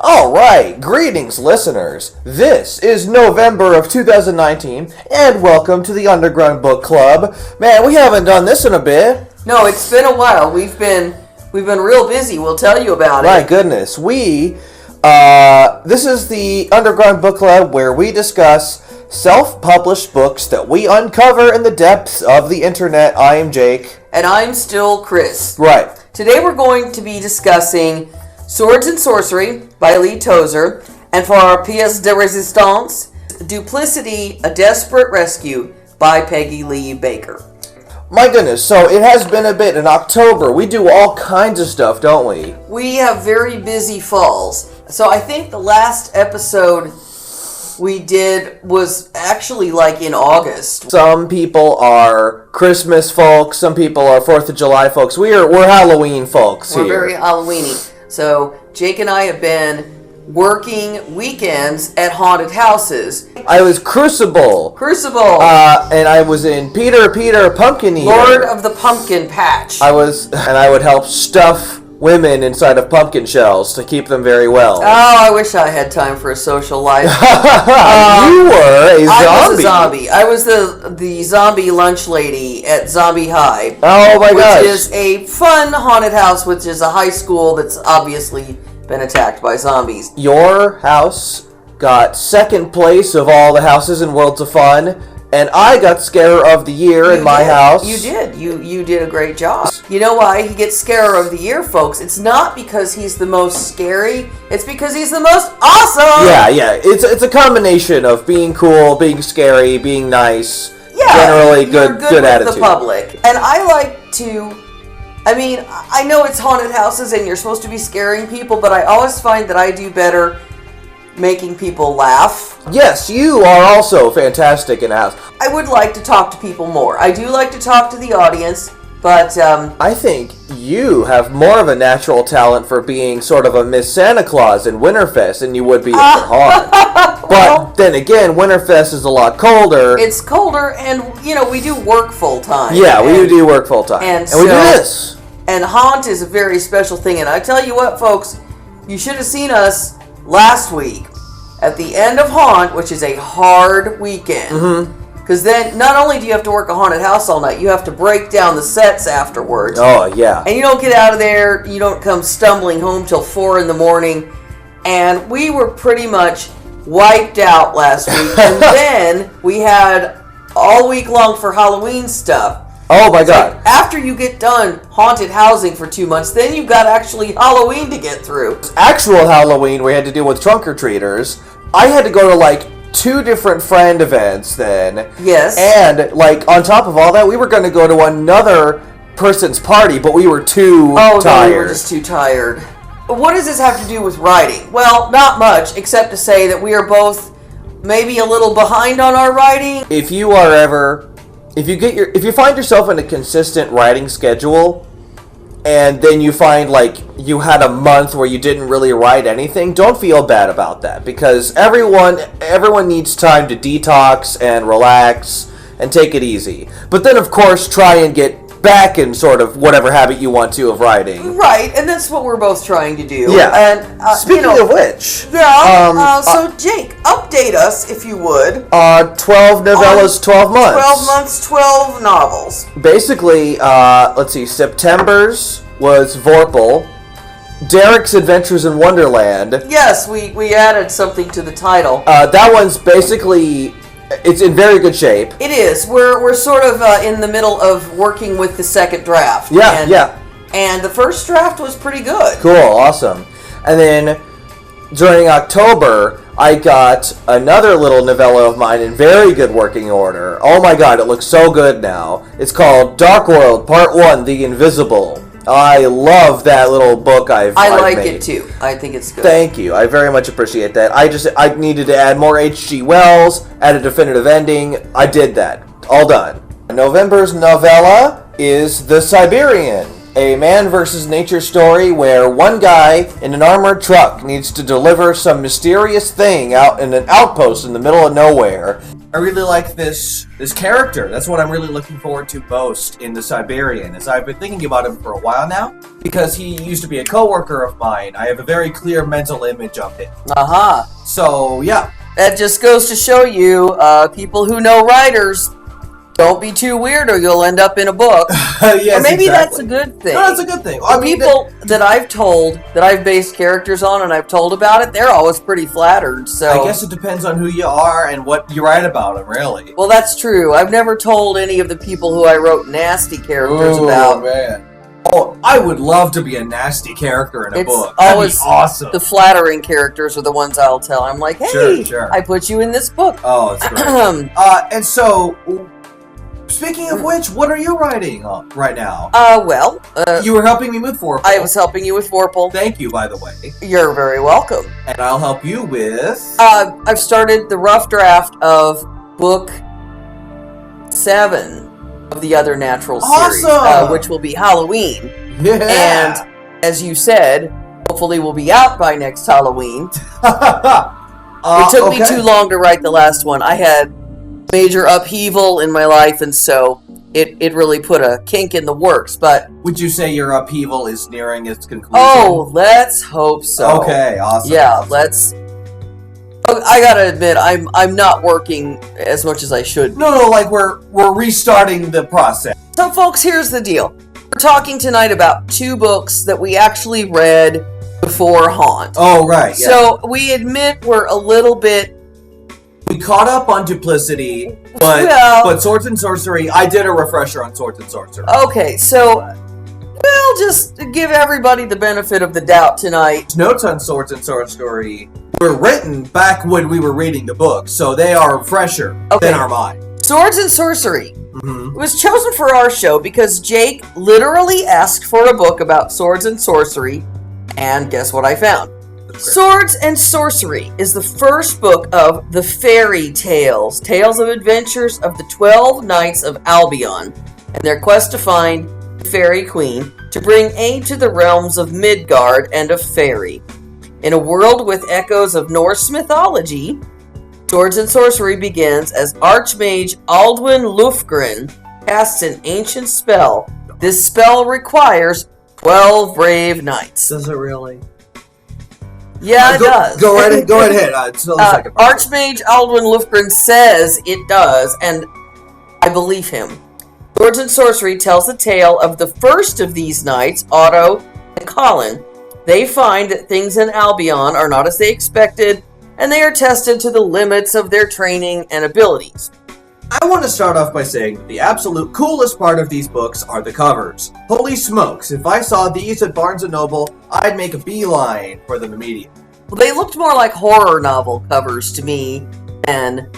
All right, greetings, listeners. This is November of 2019, and welcome to the Underground Book Club. Man, we haven't done this in a bit. No, it's been a while. We've been real busy. We'll tell you about it. My goodness, this is the Underground Book Club where we discuss self-published books that we uncover in the depths of the internet. I am Jake. And I'm still Chris. Right. Today we're going to be discussing Swords and Sorcery by Lee Tozer, and for our pièce de résistance, Duplicity, A Desperate Rescue by Peggy Lee Baker. My goodness, so it has been a bit. In October, we do all kinds of stuff, don't we? We have very busy falls. So I think the last episode we did was actually like in August. Some people are Christmas folks, some people are 4th of July folks. We're Halloween folks We're here. very Halloweeny. So Jake and I have been working weekends at haunted houses. I was Crucible. And I was in Peter Pumpkin Eater. Lord of the Pumpkin Patch. And I would help stuff women inside of pumpkin shells to keep them very well. Oh, I wish I had time for a social life. You were a zombie. I was a zombie. I was the zombie lunch lady at Zombie High. Oh my gosh. Which is a fun haunted house, which is a high school that's obviously been attacked by zombies. Your house got second place of all the houses in Worlds of Fun, and I got Scarer of the Year in my house. You did. You did a great job. You know why he gets Scarer of the Year, folks? It's not because he's the most scary. It's because he's the most awesome. Yeah. It's a combination of being cool, being scary, being nice. Yeah, generally good with attitude. The public. And I like to. I mean, I know it's haunted houses and you're supposed to be scaring people, but I always find that I do better making people laugh. Yes, you are also fantastic in a house. I would like to talk to people more. I do like to talk to the audience, but I think you have more of a natural talent for being sort of a Miss Santa Claus in Winterfest than you would be at the haunt. But then again, Winterfest is a lot colder. It's colder, and we do work full time. Yeah, we do work full time, and we do this. And haunt is a very special thing. And I tell you what, folks, you should have seen us last week at the end of haunt, which is a hard weekend. Because then not only do you have to work a haunted house all night, you have to break down the sets afterwards. Oh, yeah. And you don't get out of there, you don't come stumbling home till 4 a.m. And we were pretty much wiped out last week. And then we had all week long for Halloween stuff. Oh my God. After you get done haunted housing for 2 months, then you've got actually Halloween to get through. Actual Halloween, we had to deal with trunk-or-treaters. I had to go to like 2 different friend events then. Yes. And like on top of all that, we were going to go to another person's party, but we were too tired. No, we were just too tired. What does this have to do with writing? Well, not much, except to say that we are both maybe a little behind on our writing. If you find yourself in a consistent writing schedule, and then you find like you had a month where you didn't really write anything, don't feel bad about that, because everyone needs time to detox and relax and take it easy. But then of course try and get back in sort of whatever habit you want to of writing. Right, and that's what we're both trying to do. Yeah. And speaking of which, so Jake, update us if you would. 12 novellas, 12 months. 12 months, 12 novels. Basically, let's see, September's was Vorpal. Derek's Adventures in Wonderland. Yes, we added something to the title. That one's basically, it's in very good shape. It is. We're sort of in the middle of working with the second draft. Yeah. And the first draft was pretty good. Cool, awesome. And then during October, I got another little novella of mine in very good working order. Oh my God, it looks so good now. It's called Dark World Part 1, The Invisible. I love that little book I've like made. it too. I think it's good. Thank you. I very much appreciate that. I needed to add more H.G. Wells, add a definitive ending. I did that. All done. November's novella is The Siberian. a man versus nature story where one guy in an armored truck needs to deliver some mysterious thing out in an outpost in the middle of nowhere. I really like this character. That's what I'm really looking forward to most in the Siberian, as I've been thinking about him for a while now, because he used to be a coworker of mine. I have a very clear mental image of him. Aha. So, yeah. That just goes to show you, people who know writers, don't be too weird or you'll end up in a book. Yes, or maybe exactly. that's a good thing. No, that's a good thing. The people that I've based characters on and I've told about it, they're always pretty flattered. So I guess it depends on who you are and what you write about them, really. Well, that's true. I've never told any of the people who I wrote nasty characters about. Man. Oh, I would love to be a nasty character in a It's book. That'd always be awesome. The flattering characters are the ones I'll tell. I'm like, hey, Sure. I put you in this book. Oh, that's great. And so, speaking of which, what are you writing right now? You were helping me with Vorpal. I was helping you with Vorpal. Thank you, by the way. You're very welcome. And I'll help you with... I've started the rough draft of book 7 of the Other Natural series, Awesome! which will be Halloween. Yeah! And, as you said, hopefully will be out by next Halloween. It took me too long to write the last one. I had major upheaval in my life, and so it really put a kink in the works, but... Would you say your upheaval is nearing its conclusion? Oh, let's hope so. Okay, awesome. Yeah, awesome. let's... I gotta admit, I'm not working as much as I should be. No, like we're restarting the process. So, folks, here's the deal. We're talking tonight about 2 books that we actually read before Haunt. Oh, right. Yeah. So, we admit we're a little bit... We caught up on Duplicity, but Swords and Sorcery, I did a refresher on Swords and Sorcery. Okay, so we'll just give everybody the benefit of the doubt tonight. Notes on Swords and Sorcery were written back when we were reading the book, so they are fresher than our mind. Swords and Sorcery Mm-hmm. was chosen for our show because Jake literally asked for a book about swords and sorcery, and guess what I found? Swords and Sorcery is the first book of the Fairy Tales, Tales of Adventures of the 12 Knights of Albion, and their quest to find the Fairy Queen to bring aid to the realms of Midgard and of Fairy. In a world with echoes of Norse mythology, Swords and Sorcery begins as Archmage Aldwin Lufgren casts an ancient spell. This spell requires 12 brave knights. Does it really? Yeah, it does. Go right ahead. Archmage Aldwin Lufgren says it does, and I believe him. Swords and Sorcery tells the tale of the first of these knights, Otto and Colin. They find that things in Albion are not as they expected, and they are tested to the limits of their training and abilities. I want to start off by saying that the absolute coolest part of these books are the covers. Holy smokes, if I saw these at Barnes & Noble, I'd make a beeline for them immediately. Well, they looked more like horror novel covers to me than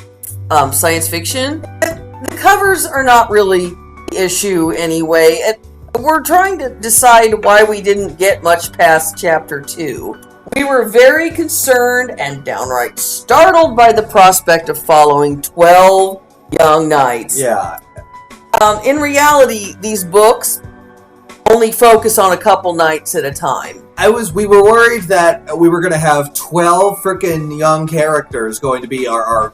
science fiction. The covers are not really the issue anyway. We're trying to decide why we didn't get much past Chapter 2. We were very concerned and downright startled by the prospect of following 12 young knights. Yeah. In reality, these books only focus on a couple knights at a time. We were worried that we were going to have 12 freaking young characters going to be our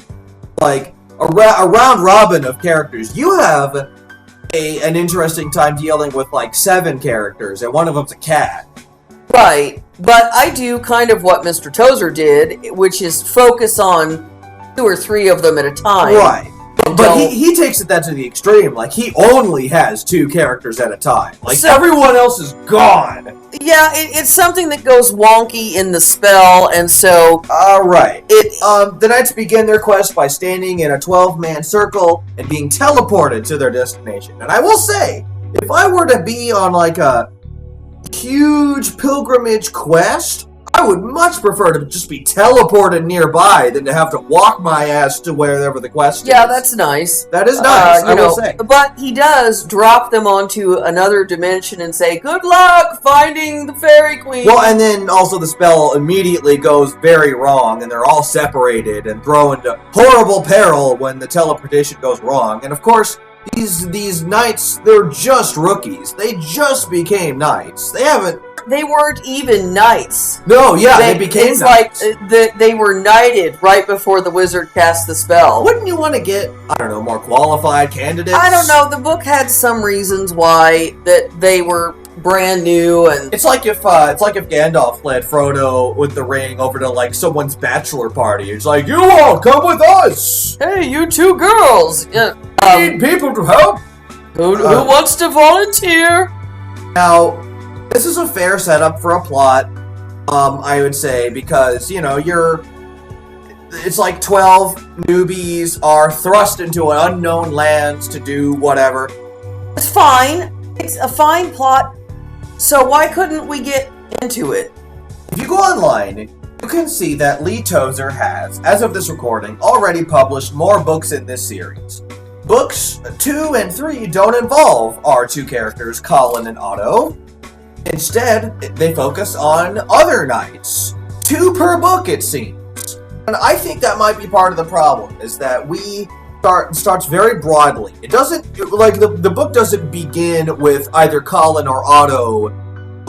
like, a round robin of characters. You have an interesting time dealing with, like, 7 characters, and one of them's a cat. Right, but I do kind of what Mr. Tozer did, which is focus on 2 or 3 of them at a time. Right. But he takes that to the extreme. Like, he only has 2 characters at a time. Like, everyone else is gone. Yeah, it's something that goes wonky in the spell, and so... Alright. The knights begin their quest by standing in a 12-man circle and being teleported to their destination. And I will say, if I were to be on, like, a huge pilgrimage quest, I would much prefer to just be teleported nearby than to have to walk my ass to wherever the quest is. Yeah, that's nice. That is nice, I will say. But he does drop them onto another dimension and say, good luck finding the Fairy Queen. Well, and then also the spell immediately goes very wrong, and they're all separated and thrown into horrible peril when the teleportation goes wrong. And of course, these knights, they're just rookies. They just became knights. They haven't. They weren't even knights. No, yeah, they became it's knights. like they were knighted right before the wizard cast the spell. Wouldn't you want to get, I don't know, more qualified candidates? I don't know. The book had some reasons why that they were brand new, and It's like if Gandalf led Frodo with the ring over to like someone's bachelor party. It's like, you all come with us. hey, you two girls, We need people to help. who wants to volunteer? Now, this is a fair setup for a plot, I would say, because, it's like 12 newbies are thrust into an unknown lands to do whatever. It's fine. It's a fine plot. So why couldn't we get into it? If you go online, you can see that Lee Tozer has, as of this recording, already published more books in this series. Books 2 and 3 don't involve our two characters, Colin and Otto. Instead, they focus on other knights. 2 per book, it seems. And I think that might be part of the problem, is that we starts very broadly. It doesn't, like, the book doesn't begin with either Colin or Otto.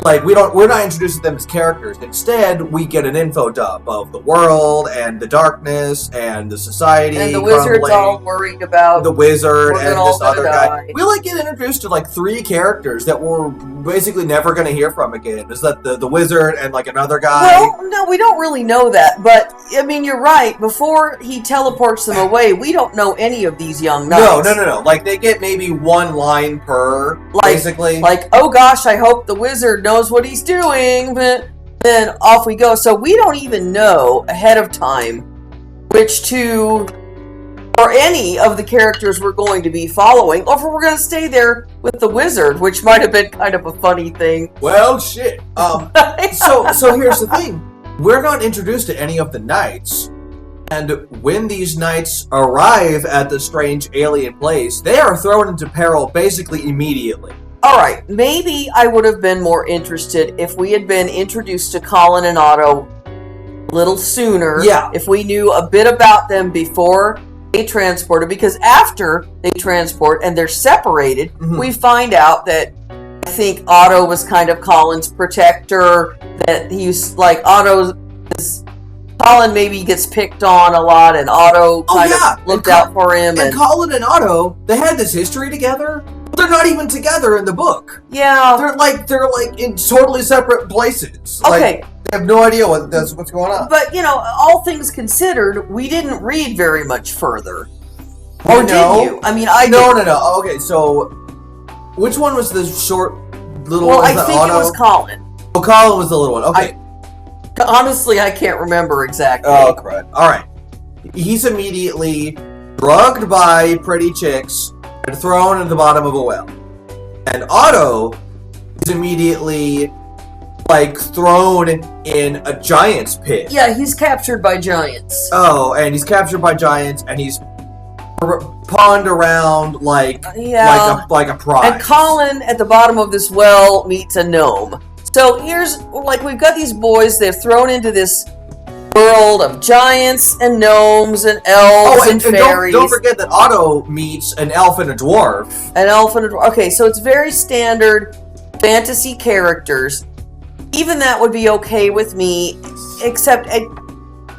Like, we're not introducing them as characters. Instead, we get an info dump of the world and the darkness and the society And the wizard's crumbling. all worried about The wizard we're and all this other gonna guy. die. We like get introduced to like 3 characters that we're basically never going to hear from again. Is that the wizard and like another guy? Well, no, we don't really know that, but I mean, you're right. Before he teleports them away, we don't know any of these young knights. No. Like they get maybe 1 line per, basically. Like, oh gosh, I hope the wizard knows what he's doing, but then off we go. So we don't even know ahead of time which 2 or any of the characters we're going to be following, or if we're going to stay there with the wizard, which might have been kind of a funny thing. Well, shit. So here's the thing. We're not introduced to any of the knights. And when these knights arrive at the strange alien place, they are thrown into peril basically immediately. All right, maybe I would have been more interested if we had been introduced to Colin and Otto a little sooner. Yeah. If we knew a bit about them before they transported, because after they transport and they're separated, we find out that I think Otto was kind of Colin's protector, that he's like Colin maybe gets picked on a lot, and Otto kind of looked out for him. And Colin and Otto, they had this history together. They're not even together in the book. Yeah. They're like in totally separate places. Okay. Like, they have no idea what's going on. But, all things considered, we didn't read very much further. Or No. did you? I mean, I No. didn't. Okay, so which one was the short little Well, one? I think it was Colin. Oh, Colin was the little one. Okay. Honestly, I can't remember exactly. Oh, crud. Alright. He's immediately drugged by pretty chicks and thrown in the bottom of a well. And Otto is immediately, like, thrown in a giant's pit. Yeah, he's captured by giants. Oh, and he's captured by giants, and he's pawned around like a prize. And Colin, at the bottom of this well, meets a gnome. So we've got these boys, they're thrown into this world of giants and gnomes and elves and fairies. Don't forget that Otto meets an elf and a dwarf. An elf and a dwarf. Okay, so it's very standard fantasy characters. Even that would be okay with me, except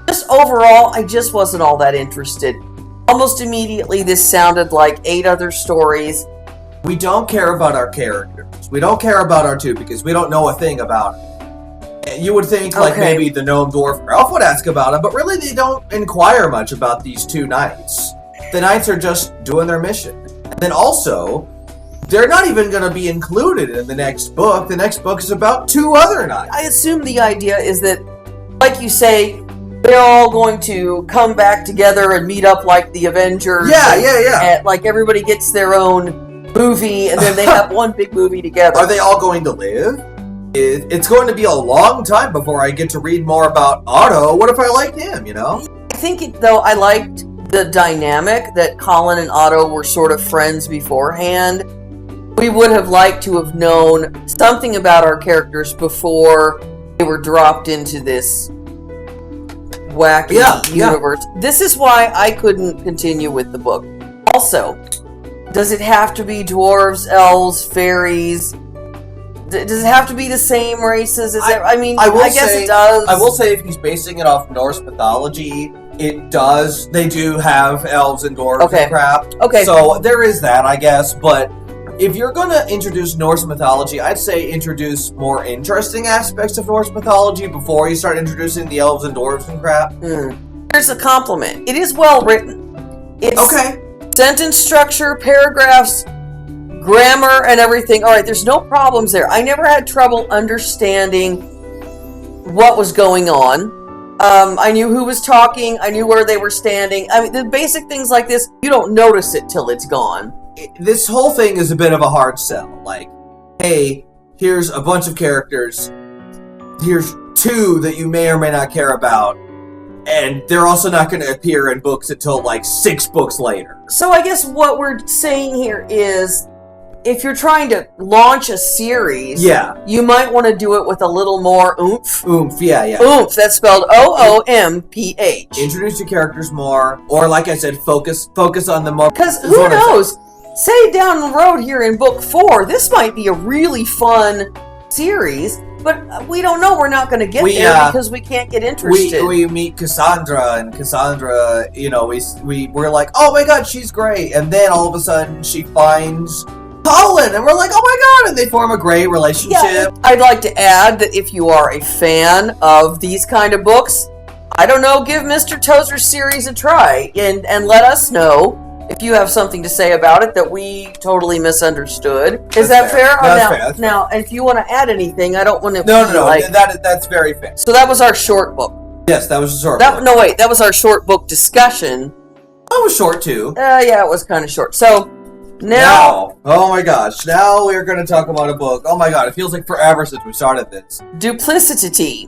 just overall, I just wasn't all that interested. Almost immediately, this sounded like 8 other stories. We don't care about our characters. We don't care about our 2 because we don't know a thing about it. You would think like maybe the gnome, dwarf, or elf would ask about them, but really they don't inquire much about these 2 knights. The knights are just doing their mission. And then also, they're not even going to be included in the next book. The next book is about 2 other knights. I assume the idea is that, like you say, they're all going to come back together and meet up like the Avengers. Yeah. And, like, everybody gets their own movie, and then they have one big movie together. Are they all going to live? It's going to be a long time before I get to read more about Otto. What if I liked him, I think, though, I liked the dynamic that Colin and Otto were sort of friends beforehand. We would have liked to have known something about our characters before they were dropped into this wacky universe. This is why I couldn't continue with the book. Also, Does it have to be dwarves, elves, fairies? Does it have to be the same races? I guess it does. I will say, if he's basing it off Norse mythology, it does. They do have elves and dwarves and crap. Okay. So there is that, I guess. But if you're going to introduce Norse mythology, I'd say introduce more interesting aspects of Norse mythology before you start introducing the elves and dwarves and crap. Here's a compliment. It is well written. It's sentence structure, paragraphs, grammar, and everything. All right, there's no problems there. I never had trouble understanding what was going on. I knew who was talking. I knew where they were standing. I mean, the basic things like this, you don't notice it till it's gone. This whole thing is a bit of a hard sell. Like, hey, here's a bunch of characters. Here's 2 that you may or may not care about. And they're also not going to appear in books until, 6 books later. So I guess what we're saying here is, if you're trying to launch a series, you might want to do it with a little more oomph. Oomph, yeah. Oomph, that's spelled O-O-M-P-H. Introduce your characters more, or like I said, focus on the more... Because who knows? Say down the road here in book 4, this might be a really fun series, but we don't know. We're not going to get there because we can't get interested. We meet Cassandra, and Cassandra, we're like, oh my god, she's great. And then all of a sudden she finds Colin, and we're like, oh my god, and they form a great relationship. Yeah, I'd like to add that if you are a fan of these kind of books, I don't know, give Mr. Tozer's series a try, and let us know if you have something to say about it that we totally misunderstood. Is that fair? That's fair. Now, if you want to add anything, I don't want to... No, that's very fair. So that was our short book. Yes, that was a short book. No, wait, that was our short book discussion. That was short, too. Yeah, it was kind of short. So... Now, oh my gosh, now we're going to talk about a book. Oh my god, it feels like forever since we started this. Duplicity.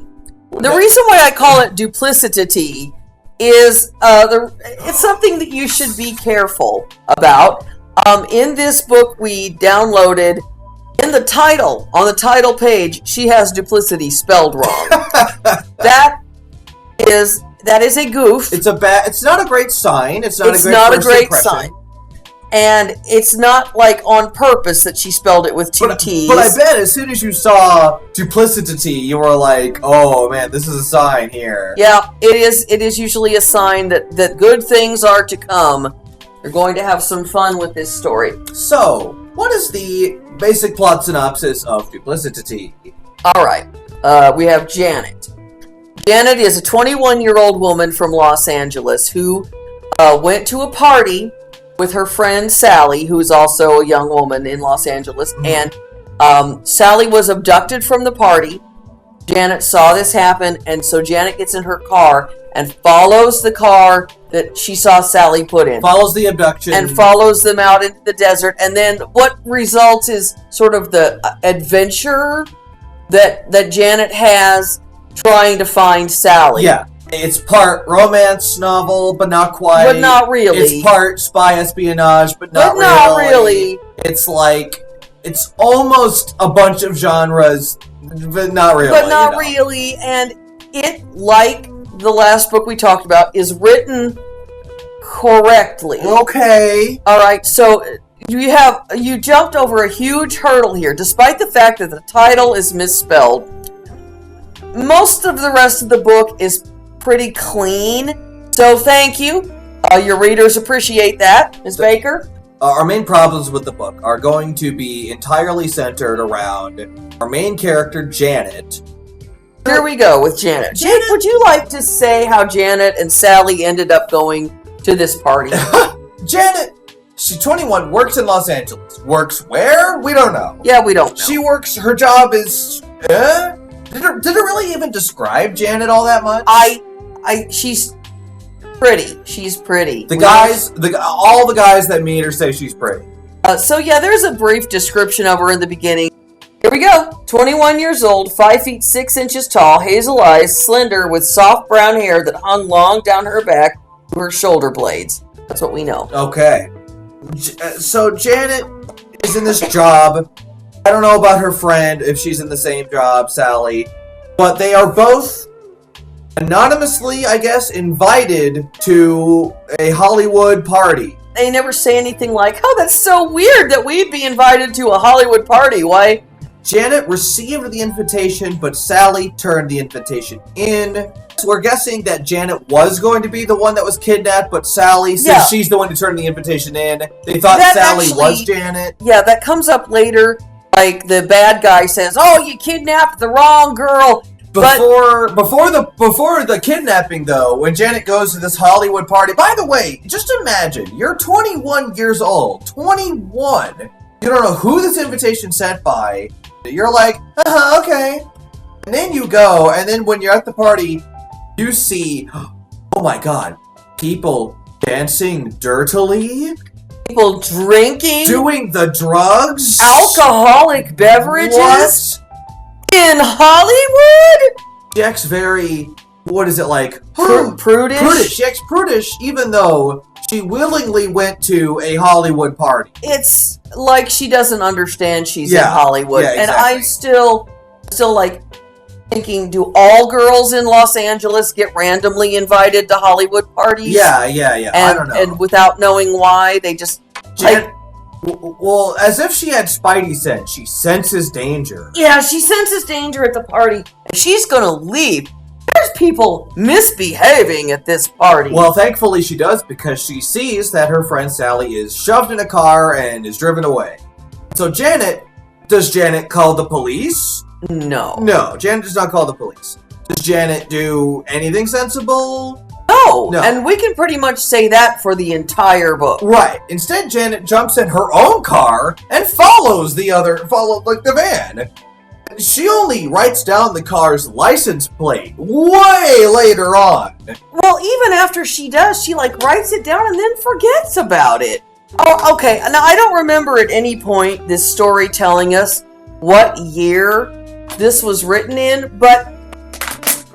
The reason why I call it duplicity is it's something that you should be careful about. In this book we downloaded, in the title, on the title page, she has duplicity spelled wrong. That is a goof. It's not a great sign. It's not a great sign. And it's not on purpose that she spelled it with 2 T's. But I bet as soon as you saw duplicity, you were like, oh man, this is a sign here. Yeah, it is. It is usually a sign that good things are to come. You're going to have some fun with this story. So, what is the basic plot synopsis of Duplicity? All right. We have Janet. Janet is a 21-year-old woman from Los Angeles who went to a party with her friend Sally, who's also a young woman in Los Angeles. And Sally was abducted from the party. Janet saw this happen, and so Janet gets in her car and follows the car that she saw Sally put in. Follows the abduction. And follows them out into the desert. And then what results is sort of the adventure that Janet has trying to find Sally. Yeah. It's part romance novel, but not quite. But not really. It's part spy espionage, but not really. It's it's almost a bunch of genres, but not really. But not really, and it, like the last book we talked about, is written correctly. Okay. All right, so you jumped over a huge hurdle here, despite the fact that the title is misspelled. Most of the rest of the book is pretty clean, so thank you. Your readers appreciate that, Ms. Baker. Our main problems with the book are going to be entirely centered around our main character, Janet. Here we go with Janet. Jake, would you like to say how Janet and Sally ended up going to this party? Janet, she's 21, works in Los Angeles. Works where? We don't know. Yeah, we don't know. Her job is... Did it really even describe Janet all that much? She's pretty. She's pretty. All the guys that meet her say she's pretty. So yeah, there's a brief description of her in the beginning. Here we go. 21 years old, 5 feet 6 inches tall, hazel eyes, slender, with soft brown hair that hung long down her back to her shoulder blades. That's what we know. Okay. So Janet is in this job. I don't know about her friend, if she's in the same job, Sally. But they are both anonymously, I guess, invited to a Hollywood party. they never say anything like, "Oh, that's so weird that we'd be invited to a Hollywood party." Why? Janet received the invitation, but Sally turned the invitation in. So we're guessing that Janet was going to be the one that was kidnapped, but Sally, since she's the one who turned the invitation in, they thought That Sally actually- was Janet. Yeah, that comes up later. Like the bad guy says, "Oh, you kidnapped the wrong girl." Before the kidnapping, though, when Janet goes to this Hollywood party. By the way, just imagine you're 21 years old. 21. You don't know who this invitation sent by. You're like, okay. And then you go, and then when you're at the party, you see, oh my God, people dancing dirtily, People drinking, doing the drugs, alcoholic beverages What? in Hollywood. She acts very, what is it like? Prudish. Prudish. She acts prudish, even though she willingly went to a Hollywood party. It's like she doesn't understand she's in Yeah. Hollywood, Yeah, and I'm exactly. still like thinking, do all girls in Los Angeles get randomly invited to Hollywood parties? Yeah. And, I don't know. and without knowing why, they just Jan- well, as if she had Spidey sense. She senses danger. yeah, she senses danger at the party, and she's gonna leave. There's people misbehaving at this party. Well, thankfully she does, because she sees that her friend Sally is shoved in a car and is driven away. So does Janet call the police? no. No, Janet does not call the police. Does Janet do anything sensible? No, No. and we can pretty much say that for the entire book. Right. Instead, Janet jumps in her own car and follows the van. She only writes down the car's license plate way later on. Well, even after she does, she like writes it down and then forgets about it. Oh, okay. Now, I don't remember at any point this story telling us what year this was written in, but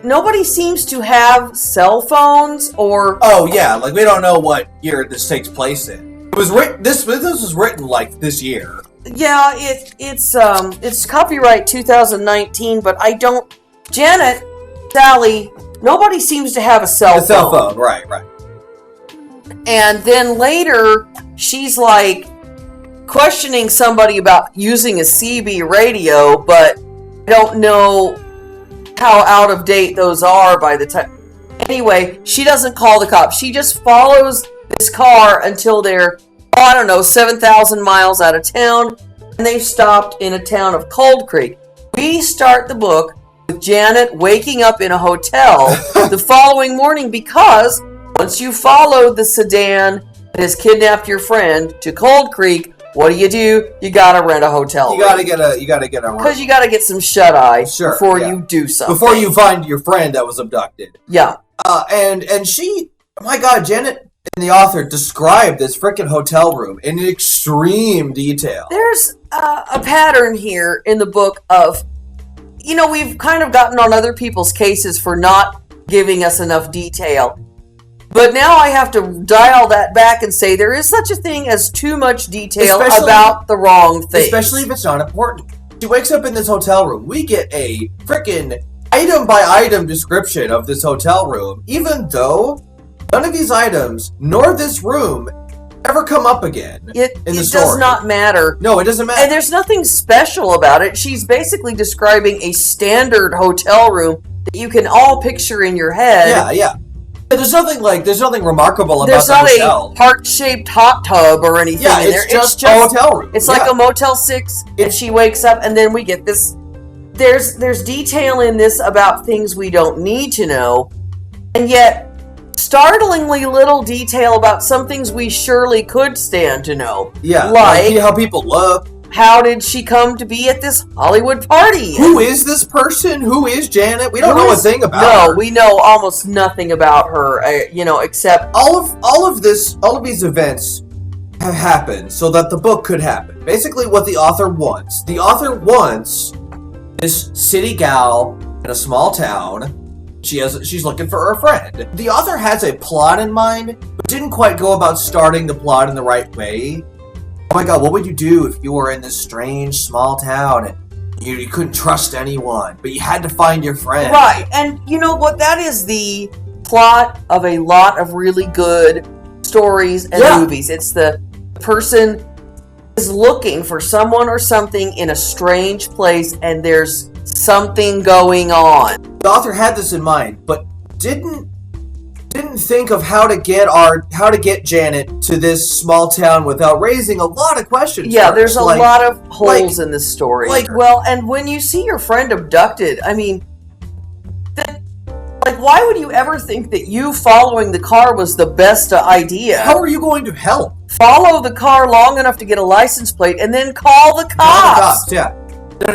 nobody seems to have cell phones or... Oh yeah, like we don't know what year this takes place in. It was written. This was written like this year. Yeah, it's copyright 2019, but I don't... Janet, Sally, nobody seems to have a cell phone. A cell phone, right. And then later, she's like questioning somebody about using a CB radio, but I don't know how out of date those are by the time. Anyway, she doesn't call the cops. She just follows this car until they're, 7,000 miles out of town, and they've stopped in a town of Cold Creek. We start the book with Janet waking up in a hotel the following morning because once you followed the sedan that has kidnapped your friend to Cold Creek, what do? You gotta rent a hotel. You gotta get a room. Because you gotta get some shut eye Sure, before yeah. you do something. Before you find your friend that was abducted. Yeah. And she, oh my God, Janet and the author described this frickin' hotel room in extreme detail. There's a pattern here in the book of, we've kind of gotten on other people's cases for not giving us enough detail. But now I have to dial that back and say there is such a thing as too much detail about the wrong thing. Especially if it's not important. She wakes up in this hotel room. We get a frickin' item by item description of this hotel room, even though none of these items, nor this room, ever come up again It in the story. does not matter. No, it doesn't matter. And there's nothing special about it. She's basically describing a standard hotel room that you can all picture in your head. Yeah. There's nothing remarkable about There's the not hotel. a heart-shaped hot tub or anything Yeah, in there. it's just a hotel room. It's Yeah. like a Motel 6, and she wakes up, and then we get this. There's detail in this about things we don't need to know, and yet startlingly little detail about some things we surely could stand to know. Yeah, like how people look. How did she come to be at this Hollywood party? Who is this person? Who is Janet? We don't know a thing about her. No, we know almost nothing about her, except all of these events have happened so that the book could happen. Basically, what the author wants. The author wants this city gal in a small town. She's looking for her friend. The author has a plot in mind, but didn't quite go about starting the plot in the right way. Oh my God, what would you do if you were in this strange small town and you couldn't trust anyone, but you had to find your friend? right, and you know what? That is the plot of a lot of really good stories and movies. It's the person is looking for someone or something in a strange place, and there's something going on. The author had this in mind, but didn't think of how to get Janet to this small town without raising a lot of questions. Yeah, there's a lot of holes in this story. Well, and when you see your friend abducted, I mean, why would you ever think that you following the car was the best idea? How are you going to help? Follow the car long enough to get a license plate and then call the cops. Call the cops, yeah.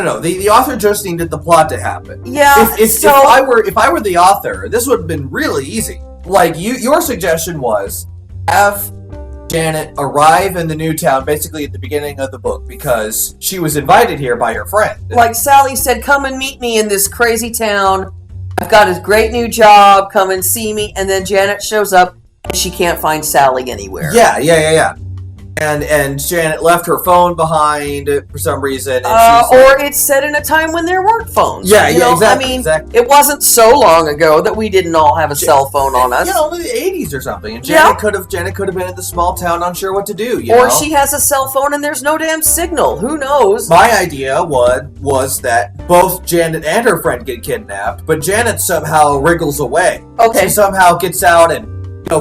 No. The author just needed the plot to happen. Yeah. If I were the author, this would have been really easy. Like your suggestion was have Janet arrive in the new town basically at the beginning of the book because she was invited here by her friend. Like Sally said, come and meet me in this crazy town. I've got a great new job. Come and see me. And then Janet shows up and she can't find Sally anywhere. Yeah. And Janet left her phone behind for some reason. And or it's set in a time when there weren't phones. Yeah, exactly. I mean, it wasn't so long ago that we didn't all have a cell phone on us. You know, in the 80s or something. And Janet could have been in the small town unsure what to do, you know? Or she has a cell phone and there's no damn signal. Who knows? My idea was that both Janet and her friend get kidnapped, but Janet somehow wriggles away. Okay. She somehow gets out and,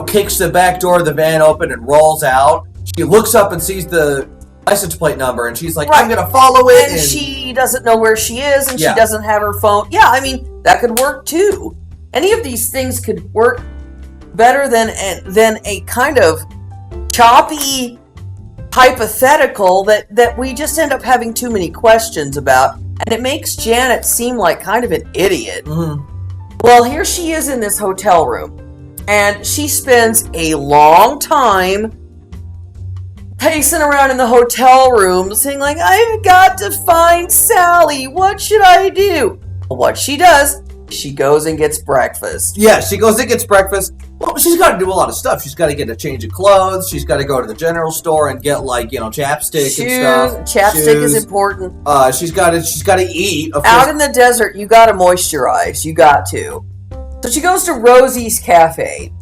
kicks the back door of the van open and rolls out. She looks up and sees the license plate number, and she's like, I'm going to follow it. And she doesn't know where she is, and she doesn't have her phone. Yeah, I mean, that could work, too. Any of these things could work better than a kind of choppy hypothetical that we just end up having too many questions about, and it makes Janet seem like kind of an idiot. Mm-hmm. Well, here she is in this hotel room, and she spends a long time pacing around in the hotel room saying like, I've got to find Sally. What should I do? Well, what she does, she goes and gets breakfast. Yeah, she goes and gets breakfast. Well, she's got to do a lot of stuff. She's got to get a change of clothes. She's got to go to the general store and get chapstick and stuff. Chapstick is important. She's got to eat. Out in the desert, you got to moisturize. You got to. So she goes to Rosie's Cafe.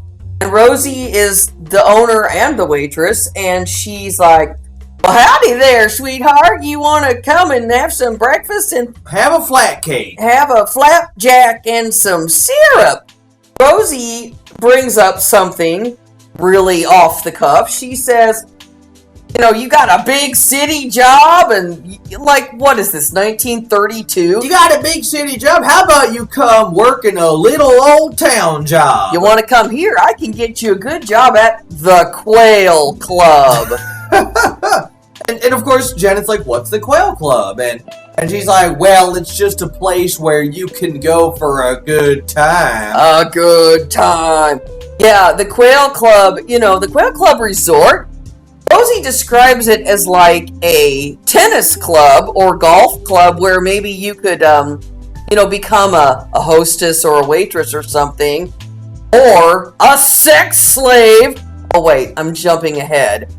And Rosie is the owner and the waitress, and she's like, well, howdy there, sweetheart. You want to come and have some breakfast and have a flat cake? Have a flapjack and some syrup. Rosie brings up something really off the cuff. She says, you got a big city job, and what is this, 1932? You got a big city job? How about you come work in a little old town job? You want to come here? I can get you a good job at the Quail Club. and of course, Janet's like, what's the Quail Club? And she's like, well, it's just a place where you can go for a good time. A good time. Yeah, the Quail Club, the Quail Club Resort. Rosie describes it as like a tennis club or golf club where maybe you could, become a hostess or a waitress or something. Or a sex slave. Oh, wait, I'm jumping ahead.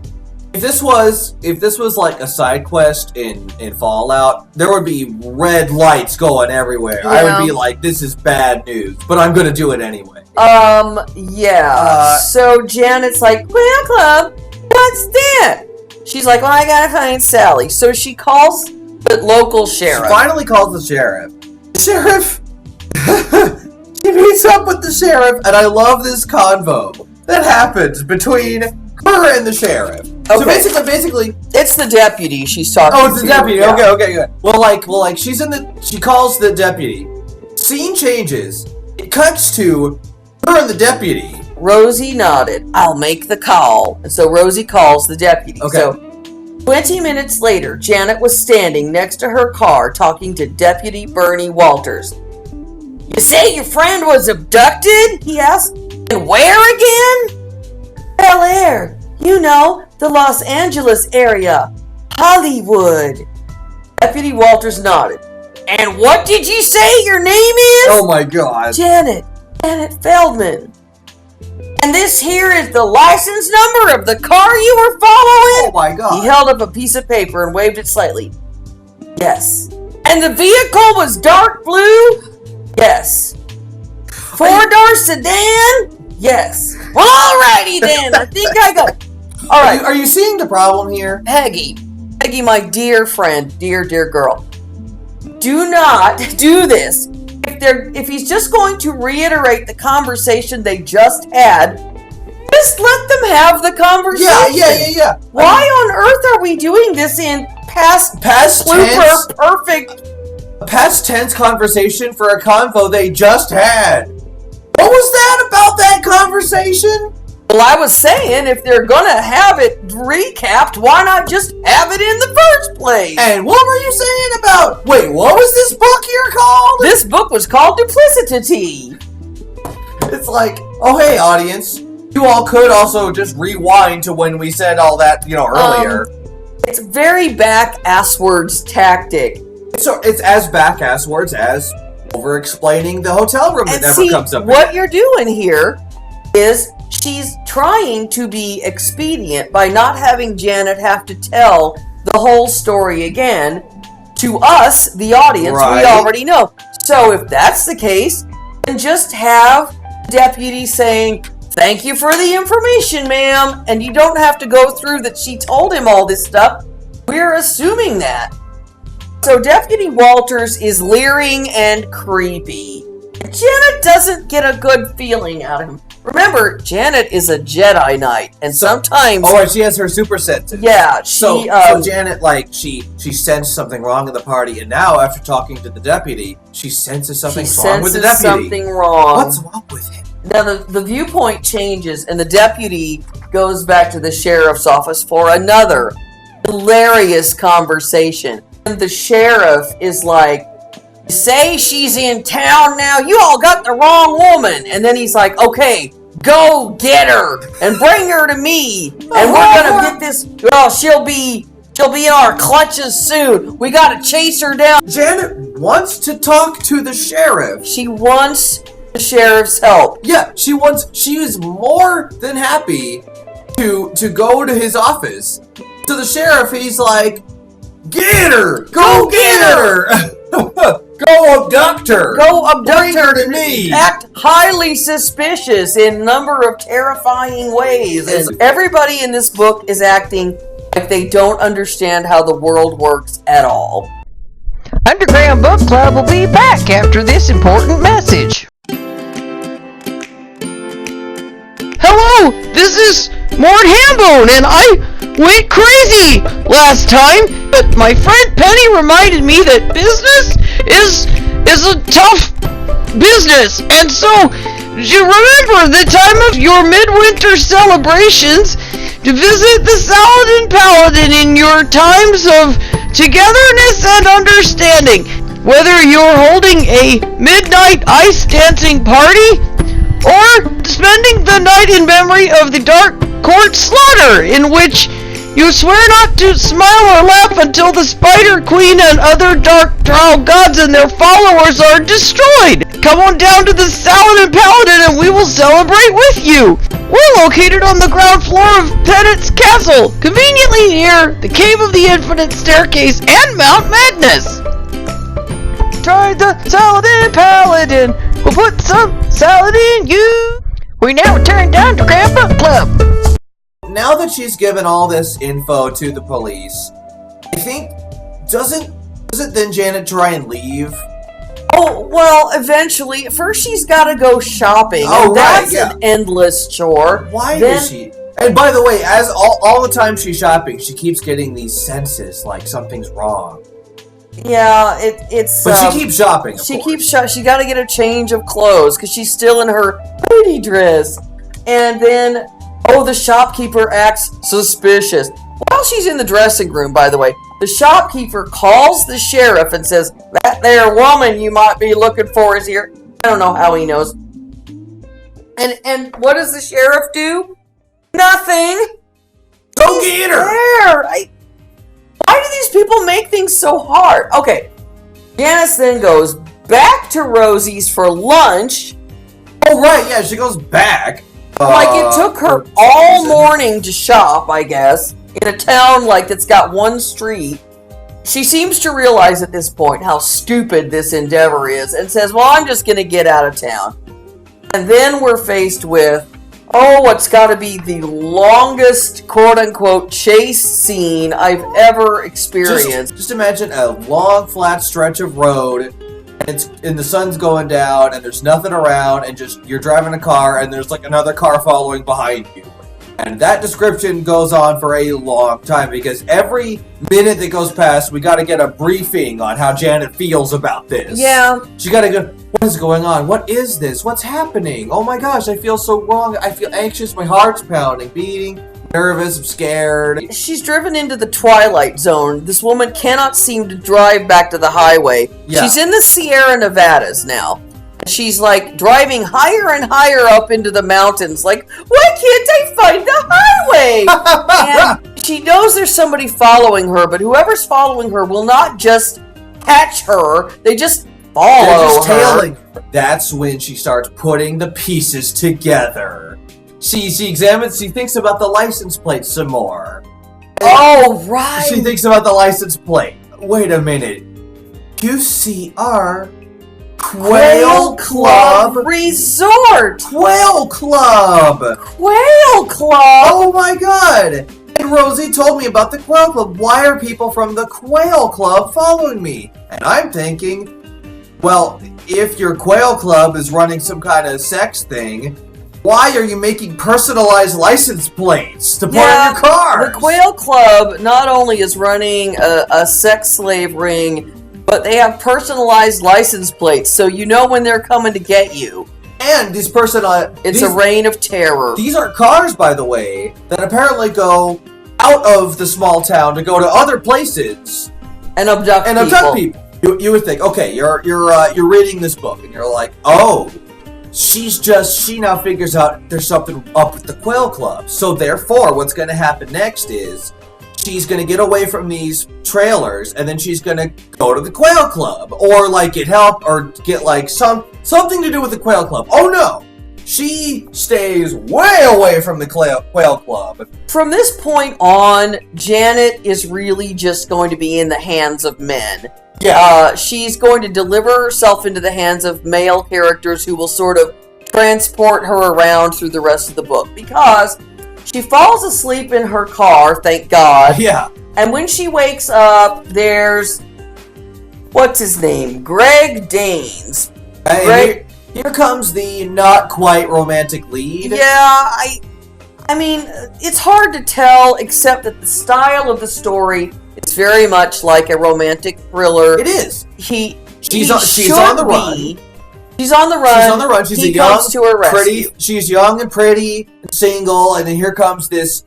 If this was like a side quest in Fallout, there would be red lights going everywhere. Yeah. I would be like, this is bad news, but I'm going to do it anyway. Yeah. So Janet's like, Quail Club? What's that? She's like, well, I gotta find Sally. So she calls the local sheriff. She finally calls the sheriff. Sheriff! She meets up with the sheriff, and I love this convo that happens between her and the sheriff. Okay. So basically, it's the deputy she's talking to. Oh, it's the deputy. Yeah. Okay, good. Well, she calls the deputy. Scene changes. It cuts to her and the deputy. Rosie nodded. I'll make the call. And so Rosie calls the deputy. Okay. So 20 minutes later, Janet was standing next to her car talking to Deputy Bernie Walters. You say your friend was abducted? He asked. And where again? Bel Air. The Los Angeles area. Hollywood. Deputy Walters nodded. And what did you say your name is? Oh my God. Janet Feldman. And this here is the license number of the car you were following? Oh my God. He held up a piece of paper and waved it slightly. Yes. And the vehicle was dark blue? Yes. Four-door sedan? Yes. Well, alrighty then. I think I got it. All right. Are you seeing the problem here? Peggy, my dear friend, dear girl, do not do this. If he's just going to reiterate the conversation they just had, just let them have the conversation. Yeah. Why on earth are we doing this in past tense? Perfect Past tense conversation for a convo they just had. What was that about that conversation? Well, I was saying, if they're gonna have it recapped, why not just have it in the first place? And what were you saying about... Wait, what was this book here called? This book was called Duplicity. It's like, oh hey audience, you all could also just rewind to when we said all that, earlier. It's a very back-asswards tactic. So it's as back-asswards as over-explaining the hotel room that never comes up. What you're doing here is she's trying to be expedient by not having Janet have to tell the whole story again to us, the audience. Right. We already know. So if that's the case, then just have the deputy saying, "Thank you for the information, ma'am," and you don't have to go through that she told him all this stuff. We're assuming that. So Deputy Walters is leering and creepy. Janet doesn't get a good feeling out of him. Remember, Janet is a Jedi Knight, and sometimes... Oh, and she has her super senses. Yeah, So Janet, she sensed something wrong in the party, and now, after talking to the deputy, she senses something wrong with the deputy. Something wrong. What's wrong with him? Now, the viewpoint changes, and the deputy goes back to the sheriff's office for another hilarious conversation. And the sheriff is like, "Say she's in town now, you all got the wrong woman." And then he's like, "Okay, go get her and bring her to me, and we're gonna get this girl. She'll be in our clutches soon. We gotta chase her down." Janet wants to talk to the sheriff. She wants the sheriff's help. Yeah, she is more than happy to go to his office. To the sheriff, he's like, "Get her! Go get her! Go abduct her! Go abduct Bring her to me!" Act highly suspicious in a number of terrifying ways. And everybody in this book is acting like they don't understand how the world works at all. Underground Book Club will be back after this important message. Hello, this is Mort Hambone, and I went crazy last time, but my friend Penny reminded me that business is a tough business, and so you remember the time of your midwinter celebrations to visit the Saladin Paladin in your times of togetherness and understanding. Whether you're holding a midnight ice dancing party or spending the night in memory of the Dark Court slaughter, in which you swear not to smile or laugh until the Spider Queen and other Dark Drow gods and their followers are destroyed. Come on down to the Saladin Paladin and we will celebrate with you. We're located on the ground floor of Penance Castle, conveniently near the Cave of the Infinite Staircase and Mount Madness. Try the Saladin Paladin. We'll put some salad in you. We now return to Underground Book Club. Now that she's given all this info to the police, I think, doesn't then Janet try and leave? Oh, well, eventually. First she's got to go shopping. Oh, and that's right, yeah. an endless chore. Why does she? And by the way, as all the time she's shopping, she keeps getting these senses like something's wrong. Yeah, it's. But she keeps shopping. She got to get a change of clothes because she's still in her pretty dress. And then, the shopkeeper acts suspicious. While she's in the dressing room, by the way, the shopkeeper calls the sheriff and says, "That there woman you might be looking for is here." I don't know how he knows. And what does the sheriff do? Nothing. Go get her. There. Why do these people make things so hard? Okay, Janice then goes back to Rosie's for lunch. Oh, right, yeah, she goes back. Like it took her all morning to shop, I guess, in a town that's got one street. She seems to realize at this point how stupid this endeavor is and says, "Well, I'm just going to get out of town." And then we're faced with Oh, it's got to be the longest quote-unquote chase scene I've ever experienced. Just imagine a long, flat stretch of road, and the sun's going down, and there's nothing around, and just you're driving a car, and there's like another car following behind you. And that description goes on for a long time, because every minute that goes past, we got to get a briefing on how Janet feels about this. Yeah. She got to go, what is going on? What is this? What's happening? Oh my gosh, I feel so wrong. I feel anxious. My heart's pounding, beating, nervous, I'm scared. She's driven into the Twilight Zone. This woman cannot seem to drive back to the highway. Yeah. She's in the Sierra Nevadas now. She's like driving higher and higher up into the mountains. Like, why can't I find the highway? And she knows there's somebody following her, but whoever's following her will not just catch her. They just follow They're just her. tailing her. That's when she starts putting the pieces together. She thinks about the license plate some more. Oh, right. She thinks about the license plate. Wait a minute. QCR Quail Club Resort. Quail Club. Quail Club. Oh my god. And Rosie told me about the Quail Club. Why are people from the Quail Club following me? And I'm thinking, well, if your Quail Club is running some kind of sex thing, why are you making personalized license plates to put on your car? The Quail Club not only is running a sex slave ring, but they have personalized license plates, so you know when they're coming to get you. And these personalized... It's a reign of terror. These are cars, by the way, that apparently go out of the small town to go to other places And abduct people. You would think, okay, you're reading this book, and you're like, oh, she now figures out there's something up with the Quail Club. So therefore, what's going to happen next is she's going to get away from these trailers, and then she's going to go to the Quail Club, or like get help, or get like something to do with the Quail Club. Oh no! She stays way away from the Quail Club. From this point on, Janet is really just going to be in the hands of men. Yeah. She's going to deliver herself into the hands of male characters who will sort of transport her around through the rest of the book, because she falls asleep in her car, thank God. Yeah. And when she wakes up, there's... what's his name? Greg Danes. Greg, here comes the not quite romantic lead. Yeah, I mean, it's hard to tell, except that the style of the story is very much like a romantic thriller. It is. She's on the run. She's on the run. She's on the run. She's he comes to her rescue. She's young and pretty and single, and then here comes this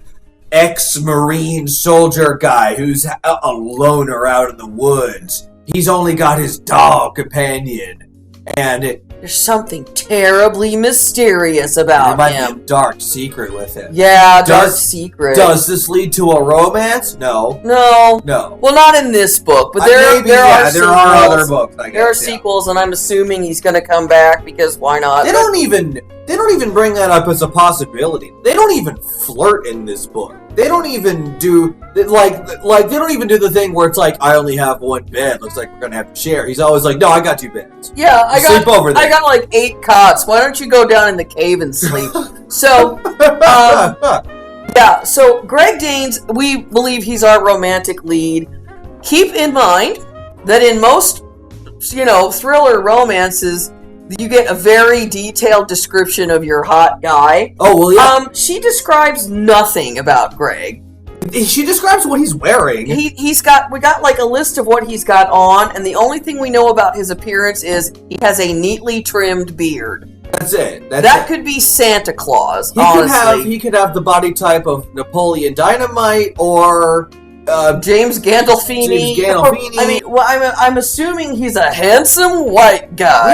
ex-Marine soldier guy who's a loner out in the woods. He's only got his dog companion, and there's something terribly mysterious about there might him. be a dark secret with him. Yeah, dark secret. Does this lead to a romance? No. No. Well, not in this book, but there are other books. I guess, there are sequels, and I'm assuming he's going to come back because why not? They don't even bring that up as a possibility. They don't even flirt in this book. They don't even do they don't even do the thing where it's like, I only have one bed. Looks like we're gonna have to share. He's always like, no, I got 2 beds. Yeah, sleep over there. I got like 8 cots. Why don't you go down in the cave and sleep? So, yeah. So Greg Danes, we believe he's our romantic lead. Keep in mind that in most, thriller romances, you get a very detailed description of your hot guy. Oh, well, yeah. She describes nothing about Greg. She describes what he's wearing. We got like a list of what he's got on, and the only thing we know about his appearance is he has a neatly trimmed beard. That's it. That could be Santa Claus, honestly. He could have the body type of Napoleon Dynamite or James Gandolfini. I mean, I'm assuming he's a handsome white guy.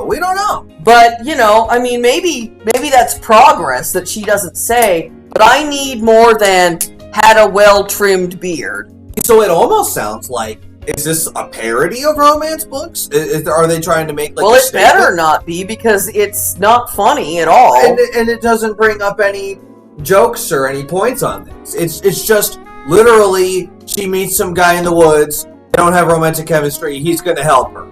We don't know. But, I mean, maybe that's progress that she doesn't say, but I need more than had a well-trimmed beard. So it almost sounds like, is this a parody of romance books? Are they trying to make Well, it better not be, because it's not funny at all. And it doesn't bring up any jokes or any points on this. It's just literally, she meets some guy in the woods, they don't have romantic chemistry, he's gonna help her.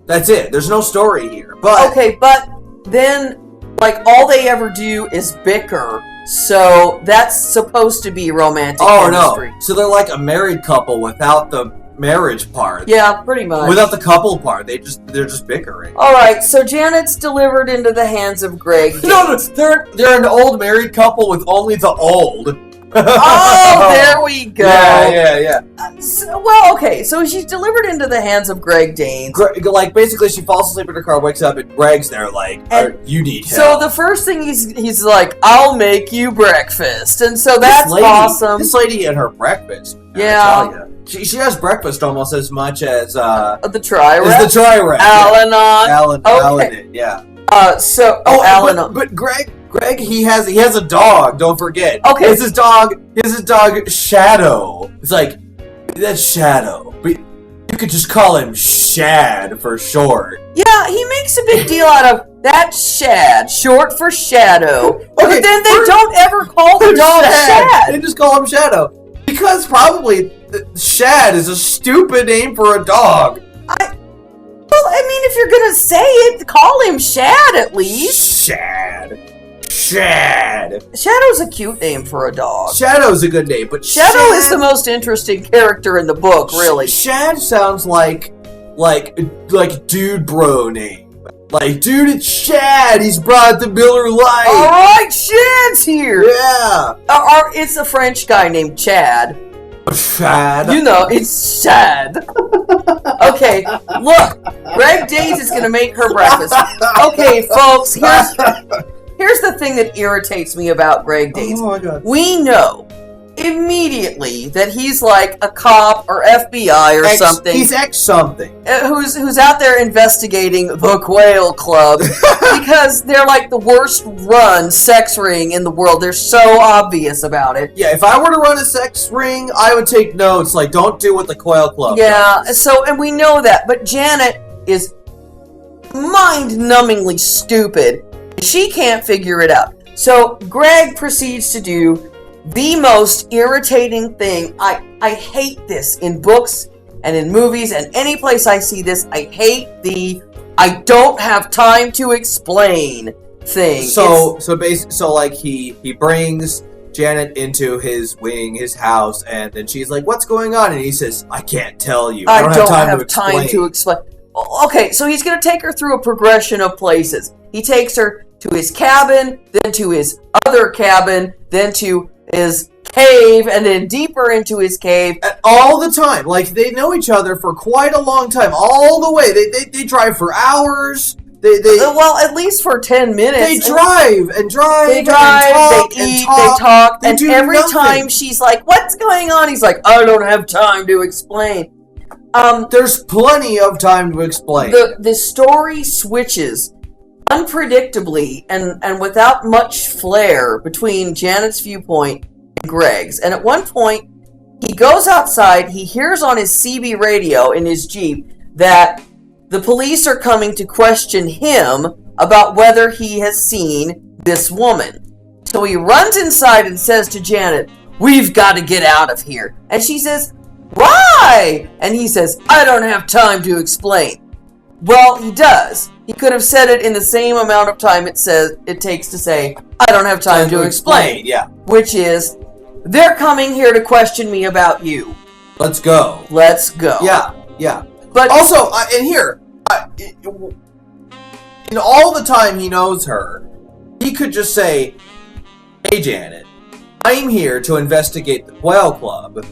That's it. There's no story here. But okay, but then like all they ever do is bicker. So that's supposed to be romantic chemistry. No. So they're like a married couple without the marriage part. Yeah, pretty much. Without the couple part. They're just bickering. Alright, so Janet's delivered into the hands of Greg. No, they're an old married couple with only the old. Oh, there we go. Yeah. So she's delivered into the hands of Greg Danes. Like, basically, she falls asleep in her car, wakes up, and Greg's there, like, you need help. So the first thing he's like, I'll make you breakfast. And so that's awesome. This lady and her breakfast. Yeah. She has breakfast almost as much as, the Tri-Rep? As the Tri-Rep. Al-Anon. Al-Anon, yeah. Al-Anon. But Greg, he has a dog. Don't forget. Okay. It's his dog Shadow. It's like that's Shadow, but you could just call him Shad for short. Yeah, he makes a big deal out of that Shad, short for Shadow. Okay, but then they don't ever call the dog Shad. They just call him Shadow because probably Shad is a stupid name for a dog. If you're gonna say it, call him Shad at least. Shad. Shadow's a cute name for a dog. Shadow's a good name, but Shadow is the most interesting character in the book, really. Shad sounds like dude bro name. Like, dude, it's Shad. He's brought the Miller Lite. All right, Shad's here. Yeah. It's a French guy named Chad. Shad. You know, it's Shad. Okay, look, Greg Danes is gonna make her breakfast. Okay, folks, here's the thing that irritates me about Greg Danes. Oh my God. We know immediately that he's like a cop or FBI or something. He's ex-something. Who's out there investigating the Quail Club because they're like the worst run sex ring in the world. They're so obvious about it. Yeah, if I were to run a sex ring, I would take notes like, don't do what the Quail Club does. And we know that, but Janet is mind-numbingly stupid. She can't figure it out. So Greg proceeds to do the most irritating thing. I hate this in books and in movies and any place I see this. I hate the I don't have time to explain thing. So he brings Janet into his wing, his house, and then she's like, "What's going on?" And he says, "I can't tell you. I don't have time to explain." Okay, so he's going to take her through a progression of places. He takes her to his cabin, then to his other cabin, then to his cave, and then deeper into his cave. And all the time. Like, they know each other for quite a long time. All the way. They drive for hours. Well, at least for 10 minutes. They drive and drive. They drive, they eat, they talk. They and do every nothing. time she's like, what's going on? He's like, I don't have time to explain. There's plenty of time to explain. The story switches unpredictably and without much flair between Janet's viewpoint and Greg's. And at one point, he goes outside, he hears on his CB radio in his Jeep that the police are coming to question him about whether he has seen this woman. So he runs inside and says to Janet, "We've got to get out of here." And she says, "Why?" And he says, "I don't have time to explain." Well, he does. He could have said it in the same amount of time it takes to say, "I don't have time to explain." Yeah. Which is, they're coming here to question me about you. Let's go. Let's go. Yeah. But also, in all the time he knows her, he could just say, "Hey, Janet, I'm here to investigate the Quail Club."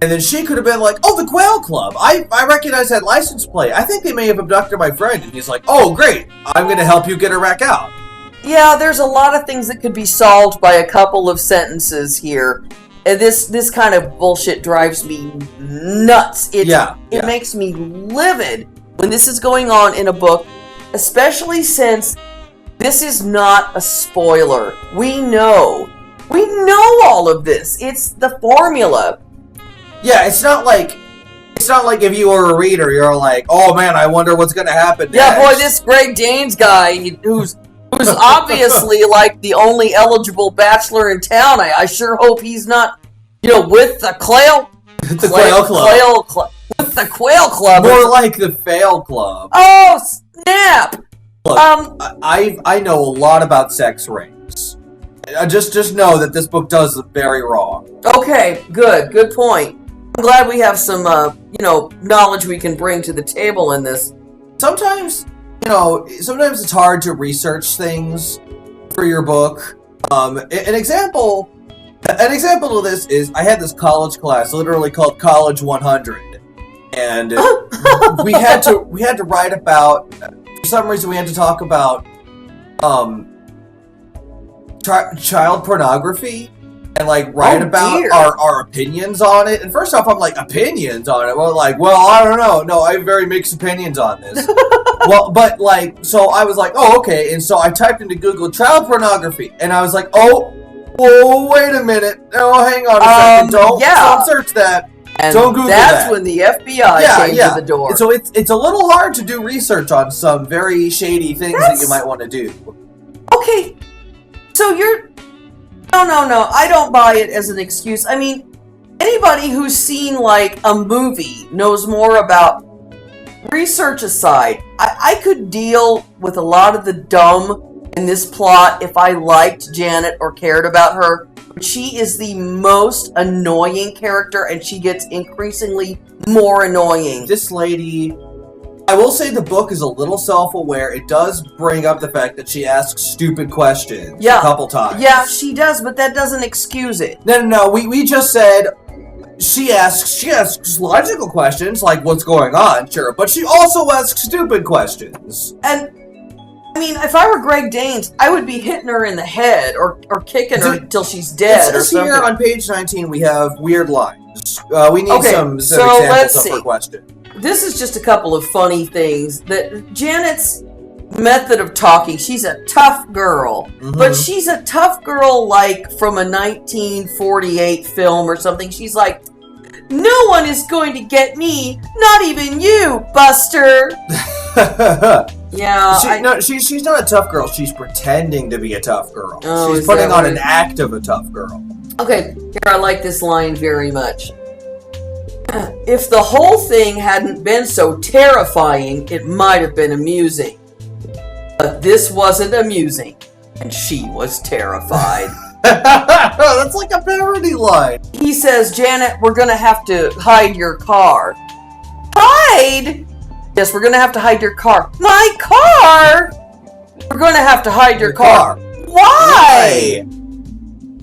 And then she could have been like, "Oh, the Quail Club. I recognize that license plate. I think they may have abducted my friend." And he's like, "Oh, great. I'm going to help you get her back out." yeah, there's a lot of things that could be solved by a couple of sentences here. And this kind of bullshit drives me nuts. It makes me livid when this is going on in a book, especially since this is not a spoiler. We know all of this. It's the formula. Yeah, it's not like if you were a reader, you're like, "Oh man, I wonder what's gonna happen next." Yeah, boy, this Greg Danes guy, who's obviously like the only eligible bachelor in town. I sure hope he's not, with the Quail Club. With the Quail Club. More like the Fail Club. Oh, snap! Look, I know a lot about sex rings. Just know that this book does very wrong. Okay, good point. I'm glad we have some, knowledge we can bring to the table in this. Sometimes it's hard to research things for your book. An example of this is I had this college class, literally called College 100, and we had to write about. For some reason, we had to talk about child pornography and write about our opinions on it. And first off, I'm like, opinions on it? Well, I don't know. No, I have very mixed opinions on this. Well, but so I was like, oh, okay. And so I typed into Google child pornography, and I was like, oh, wait a minute. Oh, hang on a second. Don't search that. And don't Google that's when the FBI came to the door. So it's a little hard to do research on some very shady things that you might want to do. Okay, so you're... No, I don't buy it as an excuse. I mean, anybody who's seen, a movie knows more about... Research aside, I could deal with a lot of the dumb in this plot if I liked Janet or cared about her. She is the most annoying character, and she gets increasingly more annoying. This lady, I will say the book is a little self-aware. It does bring up the fact that she asks stupid questions a couple times. Yeah, she does, but that doesn't excuse it. No, we just said she asks logical questions, like what's going on, sure, but she also asks stupid questions. And I mean, if I were Greg Danes, I would be hitting her in the head or kicking her until she's dead or something. Here on page 19, we have weird lines. We need some examples of her question. This is just a couple of funny things. That Janet's method of talking, she's a tough girl. But she's a tough girl from a 1948 film or something. She's like, no one is going to get me, not even you, Buster. Yeah, she's not a tough girl. She's pretending to be a tough girl. Oh, she's putting on an act of a tough girl. Okay, here, I like this line very much. If the whole thing hadn't been so terrifying, it might have been amusing. But this wasn't amusing, and she was terrified. That's like a parody line. He says, Janet, we're gonna have to hide your car. Hide? Yes, we're gonna have to hide your car. My car? We're gonna have to hide your car. Why?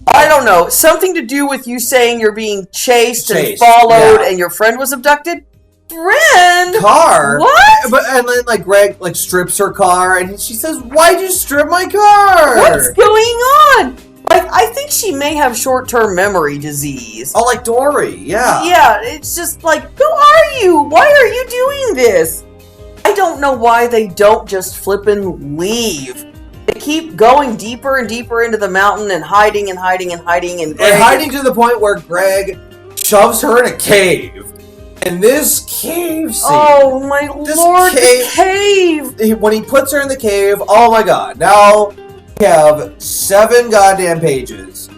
I don't know. Something to do with you saying you're being chased and followed and your friend was abducted? Friend? Car? What? And then Greg strips her car and she says, why'd you strip my car? What's going on? I think she may have short-term memory disease. Oh, like Dory, yeah. Yeah, it's just who are you? Why are you doing this? I don't know why they don't just flippin' leave. They keep going deeper and deeper into the mountain and hiding and hiding and hiding and hiding to the point where Greg shoves her in a cave. And this cave scene... Oh, my lord, the cave! When he puts her in the cave, oh my god, now we have 7 goddamn pages.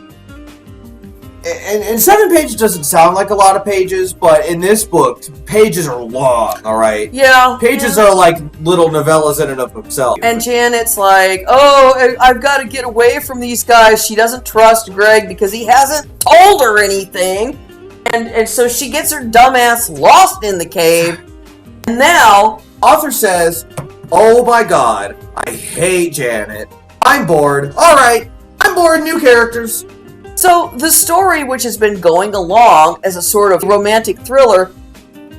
And 7 pages doesn't sound like a lot of pages, but in this book, pages are long, alright? Yeah. Pages are like little novellas in and of themselves. And Janet's like, oh, I've got to get away from these guys. She doesn't trust Greg because he hasn't told her anything. And so she gets her dumbass lost in the cave. And now, author says, oh my god, I hate Janet. I'm bored. Alright, I'm bored. New characters. So the story, which has been going along as a sort of romantic thriller,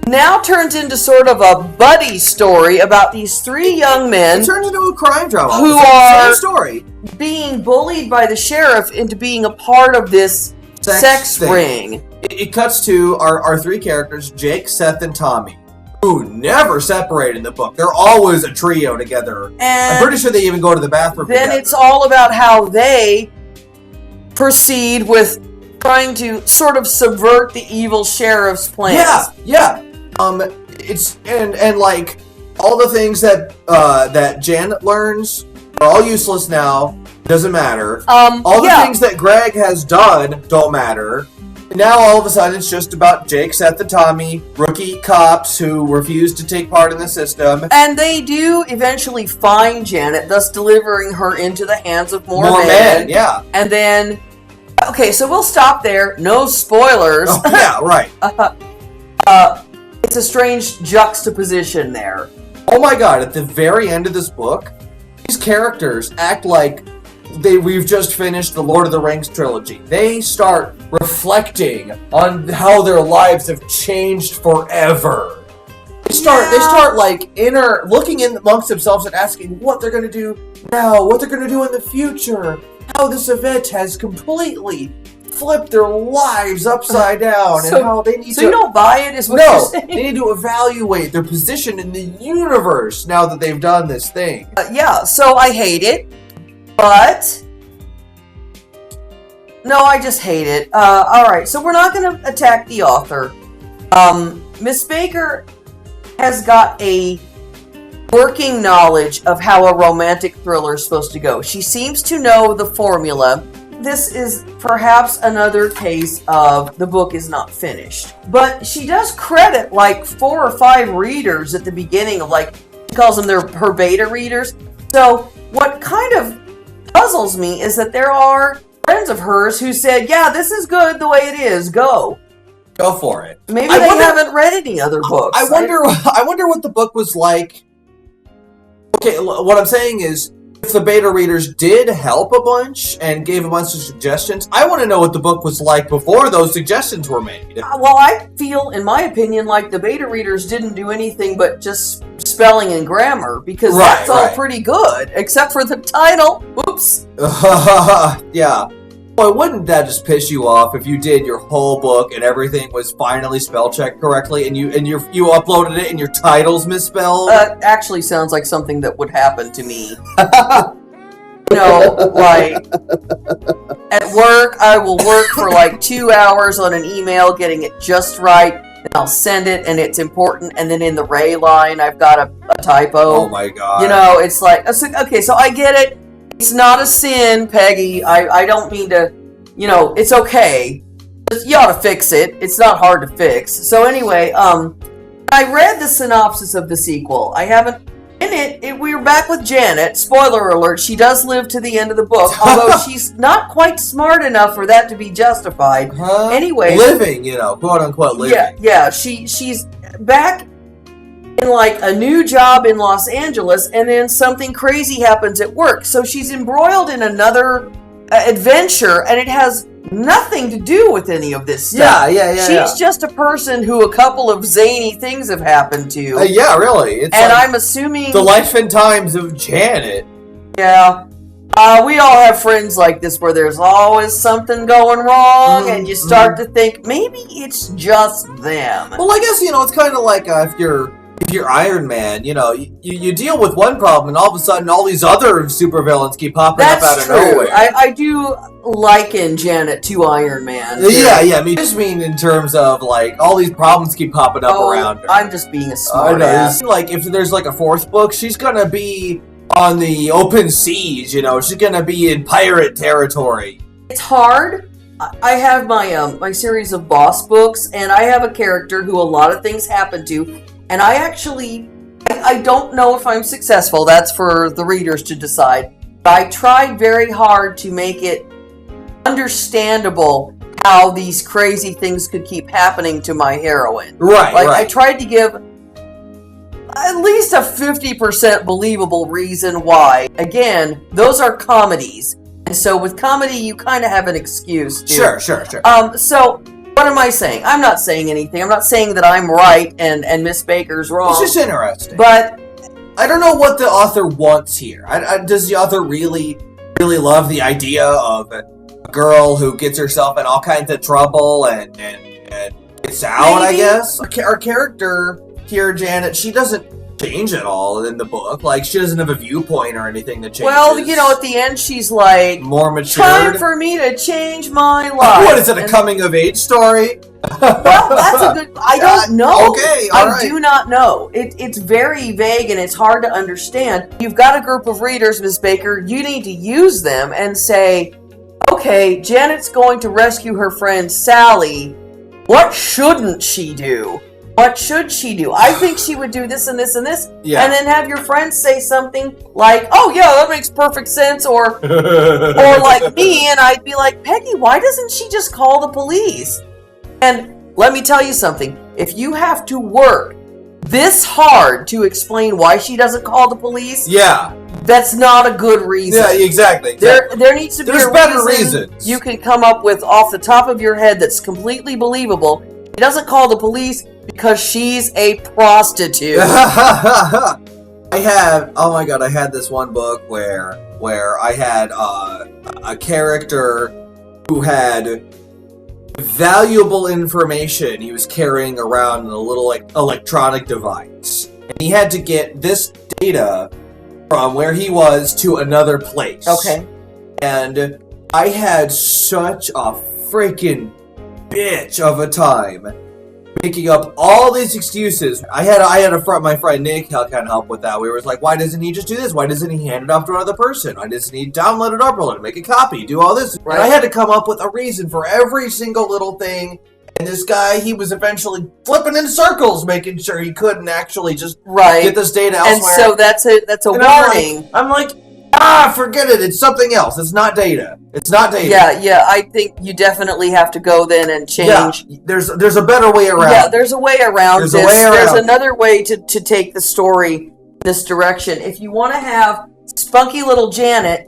now turns into sort of a buddy story about these 3 young men. It turns into a crime drama. Who are same story. Being bullied by the sheriff into being a part of this sex ring. It cuts to our 3 characters, Jake, Seth, and Tommy, who never separate in the book. They're always a trio together. And I'm pretty sure they even go to the bathroom then together. It's all about how they proceed with trying to sort of subvert the evil sheriff's plans. Yeah. It's and like all the things that that Janet learns are all useless now. Doesn't matter. All the things that Greg has done don't matter. Now all of a sudden it's just about Jake, Seth, and Tommy, rookie cops who refuse to take part in the system. And they do eventually find Janet, thus delivering her into the hands of more men. Yeah. And then, okay, so we'll stop there. No spoilers. Oh, yeah, right. It's a strange juxtaposition there. Oh my god, at the very end of this book, these characters act like we've just finished the Lord of the Rings trilogy. They start reflecting on how their lives have changed forever. They start like looking in amongst themselves and asking what they're gonna do now, what they're gonna do in the future, how this event has completely flipped their lives upside down, and how they need to... So you don't buy it, is what you're saying? They need to evaluate their position in the universe now that they've done this thing. Yeah, so I hate it. But, no, I just hate it. Alright, so we're not going to attack the author. Miss Baker has got a working knowledge of how a romantic thriller is supposed to go. She seems to know the formula. This is perhaps another case of the book is not finished. But she does credit like 4 or 5 readers at the beginning of she calls them her beta readers. So, what kind of puzzles me is that there are friends of hers who said, yeah, this is good the way it is, go for it. Maybe they haven't read any other books. I wonder what the book was like. Okay, what I'm saying is, if the beta readers did help a bunch and gave a bunch of suggestions, I want to know what the book was like before those suggestions were made. Well, I feel, in my opinion, like the beta readers didn't do anything but just spelling and grammar, because that's all pretty good, except for the title. Whoops. Yeah. Boy, wouldn't that just piss you off if you did your whole book and everything was finally spell checked correctly, and you uploaded it and your title's misspelled? Actually sounds like something that would happen to me. Like at work, I will work for 2 hours on an email, getting it just right, and I'll send it, and it's important, and then in the Ray line, I've got a typo. Oh my god. It's like, okay, so I get it. It's not a sin, Peggy. I don't mean to, it's okay. You ought to fix it. It's not hard to fix. So anyway, I read the synopsis of the sequel. I haven't... In it, we're back with Janet. Spoiler alert, she does live to the end of the book, although she's not quite smart enough for that to be justified. Anyway... Living, quote-unquote living. Yeah, she's back in a new job in Los Angeles, and then something crazy happens at work. So she's embroiled in another adventure, and it has nothing to do with any of this stuff. Yeah. She's just a person who a couple of zany things have happened to. Yeah, really. It's I'm assuming... The life and times of Janet. Yeah. We all have friends like this where there's always something going wrong, and you start to think, maybe it's just them. Well, I guess, it's kind of like if you're Iron Man, you deal with one problem, and all of a sudden all these other supervillains keep popping up out of nowhere. I do liken Janet to Iron Man. Yeah. I just mean in terms of all these problems keep popping up around her. I'm just being a smart ass. If there's a 4th book, she's gonna be on the open seas. She's gonna be in pirate territory. It's hard. I have my series of boss books, and I have a character who a lot of things happen to. And I don't know if I'm successful. That's for the readers to decide. But I tried very hard to make it understandable how these crazy things could keep happening to my heroine. Right. I tried to give at least a 50% believable reason why. Again, those are comedies. And so with comedy, you kind of have an excuse to... Sure. So... What am I saying? I'm not saying anything. I'm not saying that I'm right and Miss Baker's wrong. It's just interesting. But I don't know what the author wants here. Does the author really love the idea of a girl who gets herself in all kinds of trouble and gets out, I guess? Our character here, Janet, she doesn't change at all in the book. She doesn't have a viewpoint or anything that changes. Well, at the end she's like... More matured. Time for me to change my life. What is it, a coming-of-age story? Well, that's a good... I don't know. Okay, all right. I do not know. It's very vague and it's hard to understand. You've got a group of readers, Miss Baker. You need to use them and say, okay, Janet's going to rescue her friend Sally. What shouldn't she do? What should she do? I think she would do this and this and this. Yeah. And then have your friend say something like, oh yeah, that makes perfect sense. Or like me, and I'd be like, Peggy, why doesn't she just call the police? And let me tell you something. If you have to work this hard to explain why she doesn't call the police, Yeah. that's not a good reason. Yeah, exactly. There needs to be There's a better reason reasons. you can come up with off the top of your head that's completely believable. She doesn't call the police because she's a prostitute. I had this one book where I had a character who had valuable information he was carrying around in a little electronic device, and he had to get this data from where he was to another place. Okay. And I had such a freaking bitch of a time making up all these excuses. I had my friend Nick kind of help with that. We were like, why doesn't he just do this? Why doesn't he hand it off to another person? Why doesn't he download it, upload it, make a copy, do all this? Right. And I had to come up with a reason for every single little thing. And this guy, he was eventually flipping in circles, making sure he couldn't actually just get this data elsewhere. And so that's a And warning. I'm like, forget it. It's something else. It's not data. It's not data. Yeah. I think you definitely have to go then and change. Yeah, there's a better way around. Yeah, there's a way around There's this. a way around. There's another way to take the story this direction. If you want to have spunky little Janet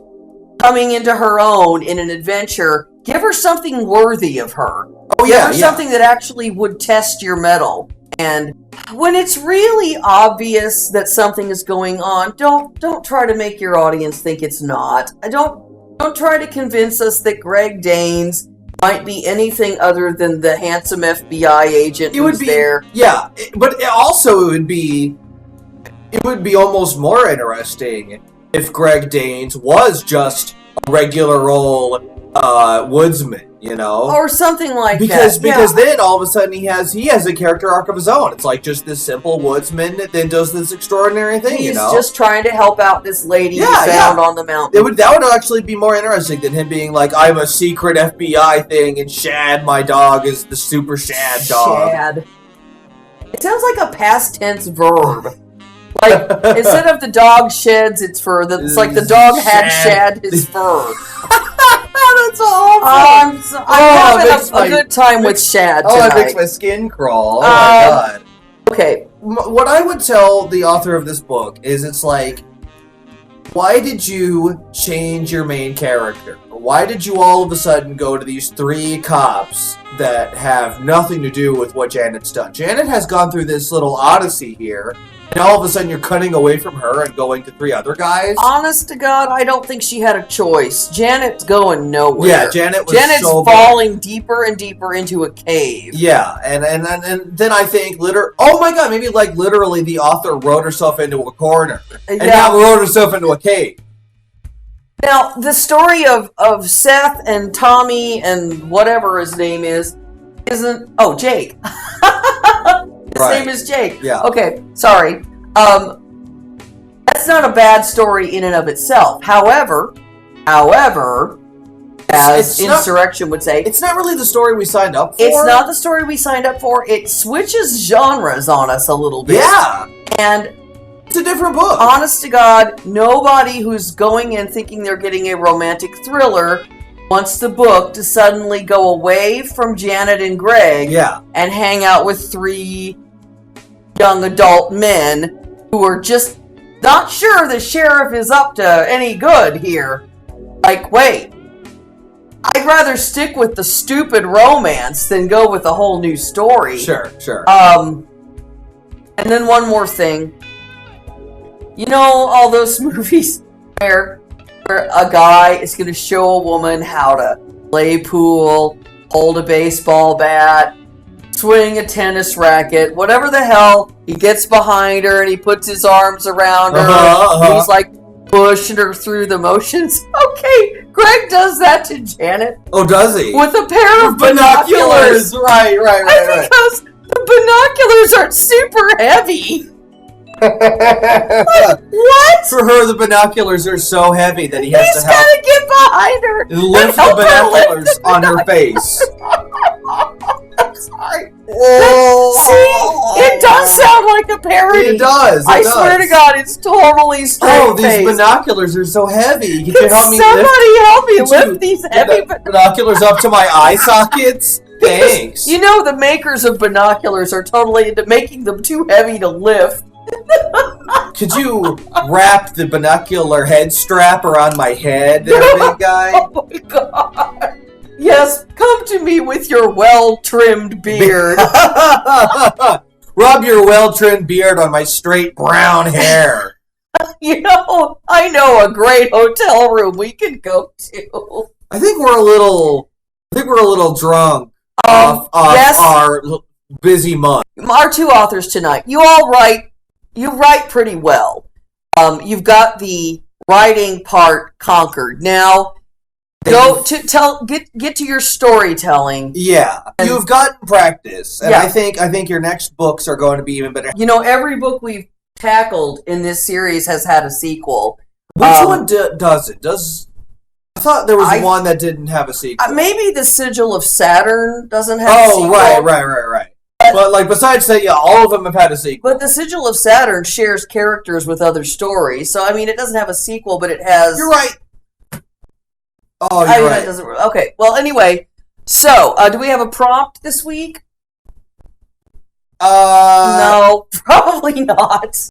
coming into her own in an adventure, give her something worthy of her. Oh, Give yeah, her yeah. something that actually would test your mettle. And when it's really obvious that something is going on, don't try to make your audience think it's not. Don't try to convince us that Greg Danes might be anything other than the handsome FBI agent who's there. Yeah, but it would be almost more interesting if Greg Danes was just a regular old woodsman, you know? Or something like because that. then all of a sudden he has a character arc of his own. It's like just this simple woodsman that then does this extraordinary thing, He's you know? just trying to help out this lady he Yeah, found yeah. on the mountain. That would actually be more interesting than him being like, I'm a secret FBI thing, and Shad, my dog, is the super Shad dog. Shad. It sounds like a past tense verb. Like, instead of the dog sheds its fur, it's like the dog had shed his fur. That's awful. I'm having a good time with Shad tonight. Oh, it makes my skin crawl. Oh my god. Okay. What I would tell the author of this book is it's like, why did you change your main character? Why did you all of a sudden go to these 3 cops that have nothing to do with what Janet's done? Janet has gone through this little odyssey here, and all of a sudden you're cutting away from her and going to 3 other guys? Honest to God, I don't think she had a choice. Janet's going nowhere. Yeah, Janet's so falling deeper and deeper into a cave. Yeah, and then I think oh my god, maybe like literally the author wrote herself into a corner and now wrote herself into a cave. Now, the story of Seth and Tommy and whatever his name is, Jake. His name is Jake. Yeah. Okay, sorry. That's not a bad story in and of itself. However, as Insurrection would say, it's not really the story we signed up for. It's not the story we signed up for. It switches genres on us a little bit. Yeah. And it's a different book. Honest to God, nobody who's going in thinking they're getting a romantic thriller wants the book to suddenly go away from Janet and Greg and hang out with 3 young adult men who are just not sure the sheriff is up to any good here. Like, wait, I'd rather stick with the stupid romance than go with a whole new story. Sure. And then one more thing. You know all those movies where a guy is going to show a woman how to play pool, hold a baseball bat, swing a tennis racket, whatever the hell, he gets behind her and he puts his arms around her. He's like pushing her through the motions. Okay, Greg does that to Janet. Oh, does he? With a pair of binoculars. Right. Because the binoculars aren't super heavy. What? For her, the binoculars are so heavy that he has He's to help gotta get behind her lift and the help her binoculars lift the on her face. I'm sorry. See, it does sound like a parody. It does. I swear to God, it's totally straight. Oh, these binoculars are so heavy. Can you help me Somebody help me Could lift you these lift heavy the binoculars up to my eye sockets? Thanks. You know, the makers of binoculars are totally into making them too heavy to lift. Could you wrap the binocular head strap around my head, there, big guy? Oh my God. Yes, come to me with your well-trimmed beard. Rub your well-trimmed beard on my straight brown hair. You know, I know a great hotel room we can go to. I think we're a little drunk off yes. our busy month. Our two authors tonight. You write pretty well. You've got the writing part conquered. Now, get to your storytelling. Yeah, you've gotten practice, and Yeah. I think your next books are going to be even better. You know, every book we've tackled in this series has had a sequel. Which one doesn't? I thought there was one that didn't have a sequel. Maybe the Sigil of Saturn doesn't have a sequel. Oh, right. But like besides that, yeah, all of them have had a sequel. But the Sigil of Saturn shares characters with other stories, so I mean, it doesn't have a sequel, but it has. You're right. Oh, you're right. It doesn't. Okay. Well, anyway, so do we have a prompt this week? No, probably not.